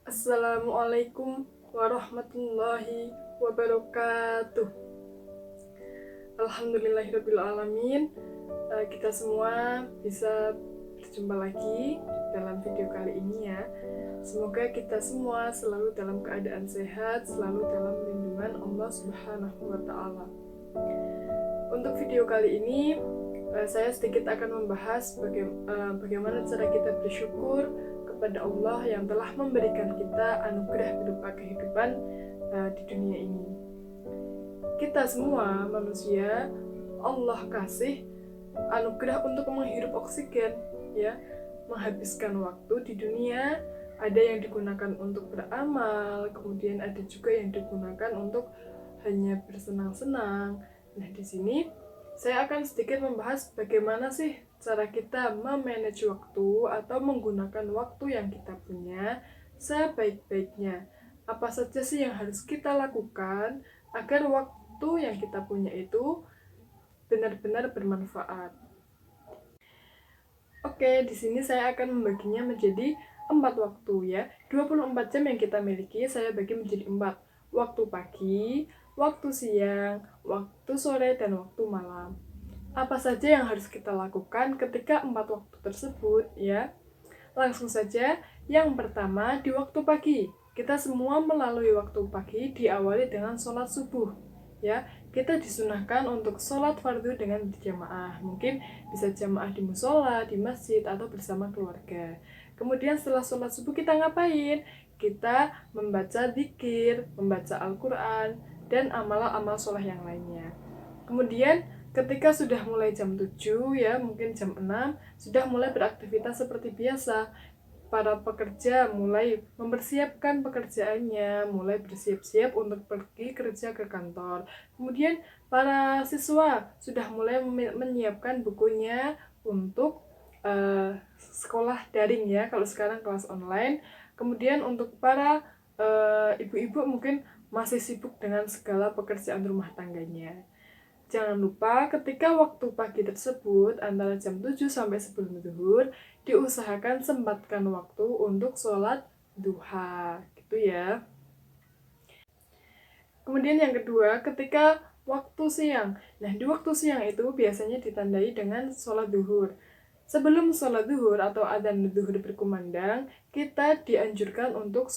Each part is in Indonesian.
Assalamualaikum warahmatullahi wabarakatuh. Alhamdulillahirrabbilalamin. Kita semua bisa berjumpa lagi dalam video kali ini ya. Semoga kita semua selalu dalam keadaan sehat, selalu dalam lindungan Allah Subhanahu wa Ta'ala. Untuk video kali ini, saya sedikit akan membahas bagaimana cara kita bersyukur kepada Allah yang telah memberikan kita anugerah berupa kehidupan di dunia ini. Kita semua manusia, Allah kasih anugerah untuk menghirup oksigen, ya, menghabiskan waktu di dunia. Ada yang digunakan untuk beramal, kemudian ada juga yang digunakan untuk hanya bersenang-senang. Nah, di sini saya akan sedikit membahas bagaimana sih cara kita memanage waktu atau menggunakan waktu yang kita punya sebaik-baiknya. Apa saja sih yang harus kita lakukan agar waktu yang kita punya itu benar-benar bermanfaat. Oke, di sini saya akan membaginya menjadi 4 waktu ya. 24 jam yang kita miliki saya bagi menjadi 4. Waktu pagi, waktu siang, waktu sore, dan waktu malam. Apa saja yang harus kita lakukan ketika 4 waktu tersebut ya? Langsung saja, yang pertama di waktu pagi. Kita semua melalui waktu pagi diawali dengan sholat subuh ya. Kita disunahkan untuk sholat fardu dengan berjamaah. Mungkin bisa jamaah di musola, di masjid, atau bersama keluarga. Kemudian setelah sholat subuh kita ngapain? Kita membaca dzikir, membaca Al-Quran, dan amal-amal soleh yang lainnya. Kemudian ketika sudah mulai jam 7 ya, mungkin jam 6, sudah mulai beraktivitas seperti biasa. Para pekerja mulai mempersiapkan pekerjaannya, mulai bersiap-siap untuk pergi kerja ke kantor. Kemudian para siswa sudah mulai menyiapkan bukunya untuk sekolah daring ya, kalau sekarang kelas online. Kemudian untuk para ibu-ibu mungkin masih sibuk dengan segala pekerjaan rumah tangganya. Jangan lupa ketika waktu pagi tersebut antara jam 7 sampai sebelum zuhur diusahakan sempatkan waktu untuk sholat duha gitu ya. Kemudian yang kedua, ketika waktu siang. Nah, di waktu siang itu biasanya ditandai dengan sholat duhur. Sebelum sholat duhur atau adzan duhur berkumandang, kita dianjurkan untuk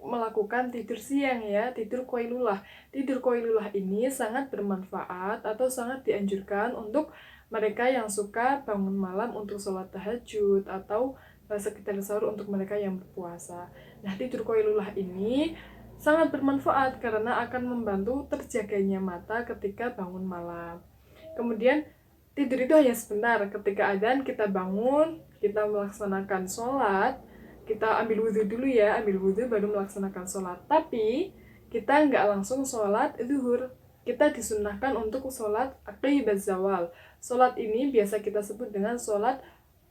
melakukan tidur siang ya, tidur qailulah. Tidur qailulah ini sangat bermanfaat atau sangat dianjurkan untuk mereka yang suka bangun malam untuk sholat tahajud atau sekitar sahur untuk mereka yang berpuasa. Nah, tidur qailulah ini sangat bermanfaat karena akan membantu terjaganya mata ketika bangun malam. Kemudian tidur itu hanya sebentar. Ketika adzan kita bangun, kita melaksanakan sholat, kita ambil wudhu dulu ya, ambil wudhu baru melaksanakan sholat. Tapi kita nggak langsung sholat zuhur, kita disunahkan untuk sholat aqibaz zawal. Sholat ini biasa kita sebut dengan sholat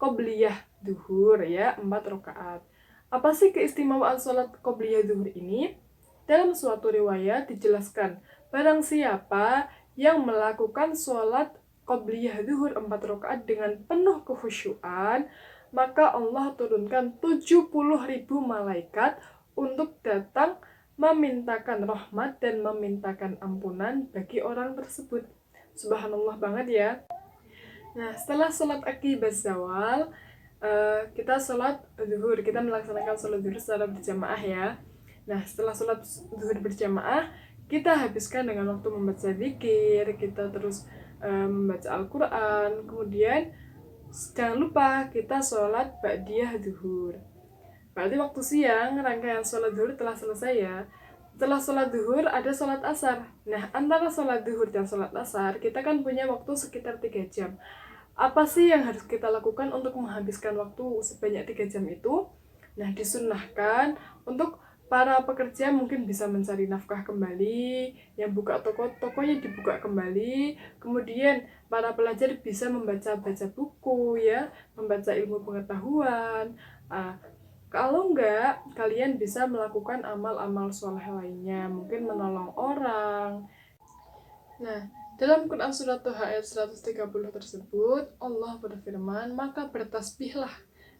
qobliyah zuhur ya, 4 rakaat. Apa sih keistimewaan sholat qobliyah zuhur ini? Dalam suatu riwayat dijelaskan, barang siapa yang melakukan sholat qobliyah zuhur 4 rakaat dengan penuh kekhusyuan, maka Allah turunkan 70.000 malaikat untuk datang memintakan rahmat dan memintakan ampunan bagi orang tersebut. Subhanallah banget ya. Nah, setelah sholat aqibaz zawal, kita sholat zuhur, kita melaksanakan sholat zuhur secara berjamaah ya. Nah, setelah sholat zuhur berjamaah, kita habiskan dengan waktu membaca zikir, kita terus membaca Al-Quran. Kemudian jangan lupa kita sholat ba'diyah zuhur. Berarti waktu siang rangkaian sholat zuhur telah selesai ya. Setelah sholat zuhur ada sholat asar. Nah, antara sholat zuhur dan sholat asar kita kan punya waktu sekitar 3 jam. Apa sih yang harus kita lakukan untuk menghabiskan waktu sebanyak 3 jam itu? Nah, disunahkan untuk para pekerja mungkin bisa mencari nafkah kembali, yang buka toko-tokonya dibuka kembali, kemudian para pelajar bisa membaca-baca buku ya, membaca ilmu pengetahuan. Kalau enggak, kalian bisa melakukan amal-amal soleh lainnya, mungkin menolong orang. Nah, dalam Quran Surat Toha ayat 130 tersebut, Allah berfirman, maka bertasbihlah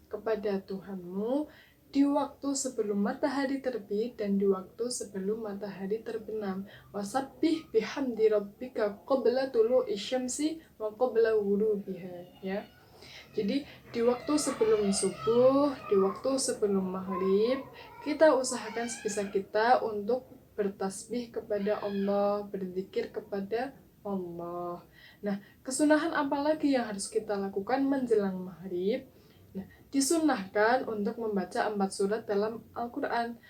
kepada Tuhanmu di waktu sebelum matahari terbit dan di waktu sebelum matahari terbenam. Wasabbih bihamdi rabbika qabla tulu'i syamsi wa qabla ghurubiha, ya. Jadi di waktu sebelum subuh, di waktu sebelum maghrib, kita usahakan sebisa kita untuk bertasbih kepada Allah, berzikir kepada Allah. Nah, kesunahan apa lagi yang harus kita lakukan menjelang maghrib? Nah, disunahkan untuk membaca 4 surat dalam Al-Quran.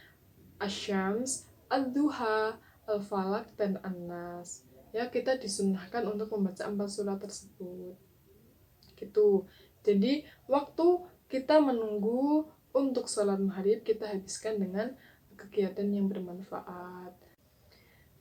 Asy-Syams, Ad-Duha, Al-Falaq, dan An-Nas. Ya, kita disunahkan untuk membaca 4 surat tersebut. Gitu. Jadi, waktu kita menunggu untuk sholat maghrib, kita habiskan dengan kegiatan yang bermanfaat.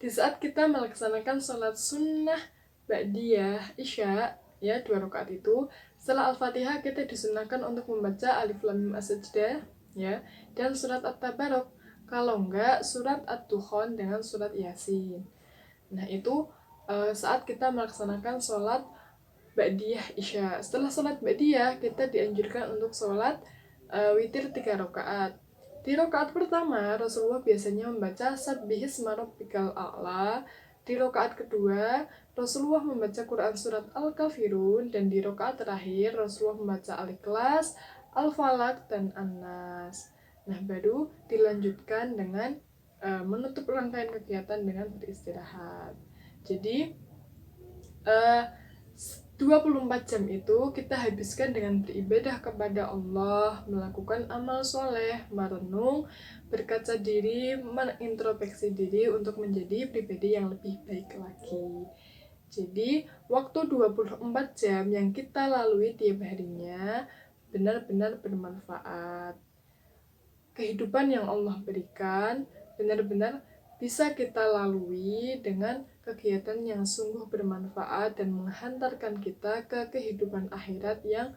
Di saat kita melaksanakan sholat sunnah Ba'diyah Isya, ya 2 rakaat itu, setelah Al-Fatihah kita disunahkan untuk membaca Alif Lam Mim As-Sajdah, ya, dan surat At-Tabarok. Kalau enggak, surat Ad-Dukhan dengan surat Yasin. Nah, itu saat kita melaksanakan sholat Ba'diyah Isya. Setelah sholat Ba'diyah, kita dianjurkan untuk sholat witir 3 rakaat. Di rakaat pertama, Rasulullah biasanya membaca Sabbihisma Rabbikal A'la. Di rakaat kedua, Rasulullah membaca Quran surat Al-Kafirun. Dan di rakaat terakhir, Rasulullah membaca Al-Ikhlas, Al-Falaq, dan An-Nas. Nah, baru dilanjutkan dengan menutup rangkaian kegiatan dengan beristirahat. Jadi, 24 jam itu kita habiskan dengan beribadah kepada Allah, melakukan amal soleh, merenung, berkaca diri, menintrospeksi diri untuk menjadi pribadi yang lebih baik lagi. Jadi, waktu 24 jam yang kita lalui tiap harinya benar-benar bermanfaat. Kehidupan yang Allah berikan benar-benar bisa kita lalui dengan kegiatan yang sungguh bermanfaat dan menghantarkan kita ke kehidupan akhirat yang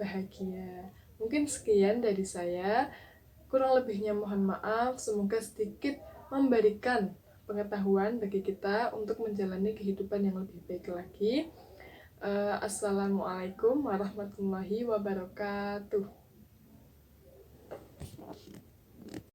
bahagia. Mungkin sekian dari saya, kurang lebihnya mohon maaf, semoga sedikit memberikan pengetahuan bagi kita untuk menjalani kehidupan yang lebih baik lagi. Assalamualaikum warahmatullahi wabarakatuh.